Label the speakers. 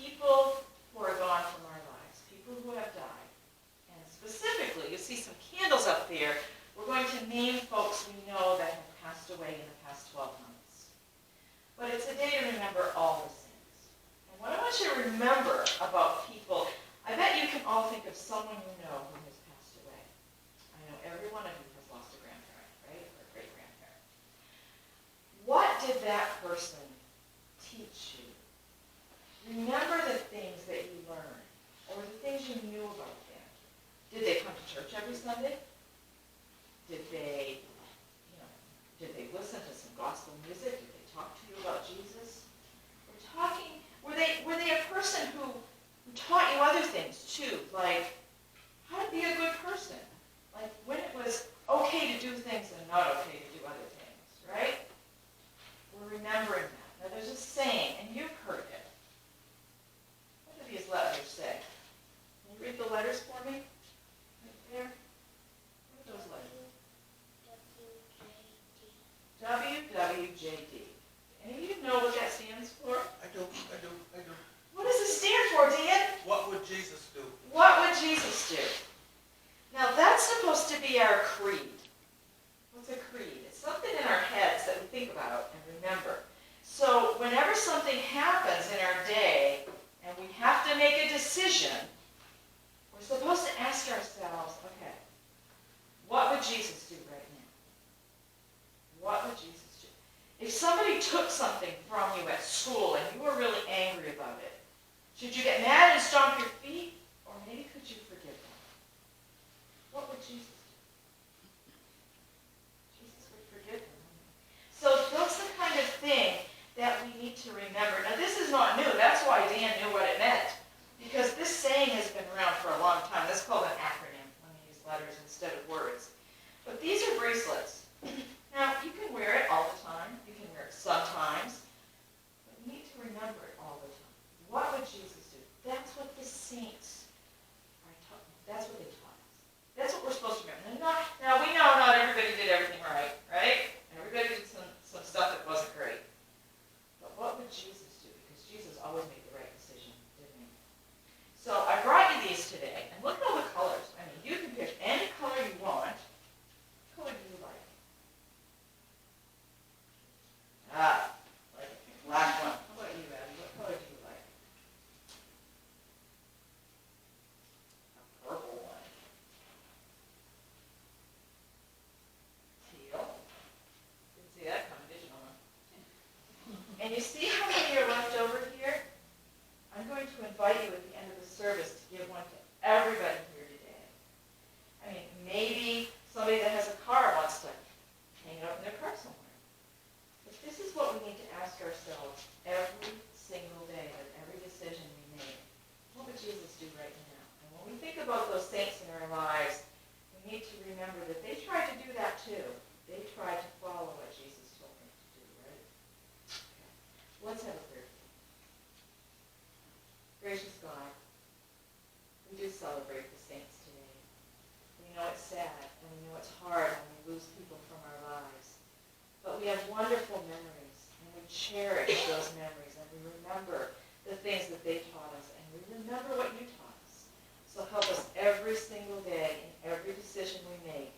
Speaker 1: people who are gone from our lives, people who have died. And specifically, you see some candles up there. We're going to name folks we know that have passed away in the past 12 months. But it's a day to remember all the saints. And what I want you to remember about people, I bet you can all think of someone you know who has passed away. I know every one of you has lost a grandparent, right? Or a great-grandparent. What did that person teach you? Remember the things that you learned, or the things you knew about them. Did they come to church every Sunday? Did they listen to some gospel music? Did they talk to you about Jesus? Were they a person who taught you other things too, like how to be a good person, like when it was okay to do things and not okay to do other things, right? We're remembering that. Now there's a saying, and you've heard it. What do these letters say? Can you read the letters for me? Right there. What are those letters? WWJD. Any of you know what that stands for?
Speaker 2: I do.
Speaker 1: What does it stand for, Dan?
Speaker 2: What would Jesus do?
Speaker 1: What would Jesus do? Now that's supposed to be our creed. What's a creed? It's something in our heads that we think about and remember. So whenever something happens in our day and we have to make a decision, we're supposed to ask ourselves, okay, what would Jesus do right now? What would Jesus do? If somebody took something from you at school and you were really angry about it, should you get mad and stomp your feet? Or maybe could you forgive them? What would Jesus do? Jesus would forgive them. So that's the kind of thing that we need to remember. Now this is not new. That's why Dan knew what it meant. Because this saying has been around for a long time. That's called an acronym when we use letters instead of words. But these are bracelets. Now, you can wear it all the time. You can wear it sometimes. But you need to remember it all the time. What would Jesus do? That's what the saints are taught. That's what they taught us. That's what we're supposed to remember. Now, we know not everybody did everything right, right? Everybody did some stuff that wasn't great. But what would Jesus do? Because Jesus always made the right decision, didn't he? So I brought you these today. And look at all the colors. I mean, you can pick any color you want. What color do you like? Like a black one. How about you, Abby? What color do you like? A purple one. Teal. Didn't see that coming, did you, Mama? And you see how many are left over here? I'm going to invite you at the end of the service to give one to everybody here today. I mean, maybe somebody that has a car wants to hang it up in their car somewhere. But this is what we need to ask ourselves every single day with every decision we make. What would Jesus do right now? And when we think about those saints in our lives, we need to remember that they tried to do that too. They tried to follow what Jesus told them to do, right? Okay. Let's have a prayer. Gracious God, we do celebrate the saints today. We know it's sad, and we know it's hard when we lose people from our lives. But we have wonderful memories, and we cherish those memories, and we remember the things that they taught us, and we remember what you taught us. So help us every single day, in every decision we make,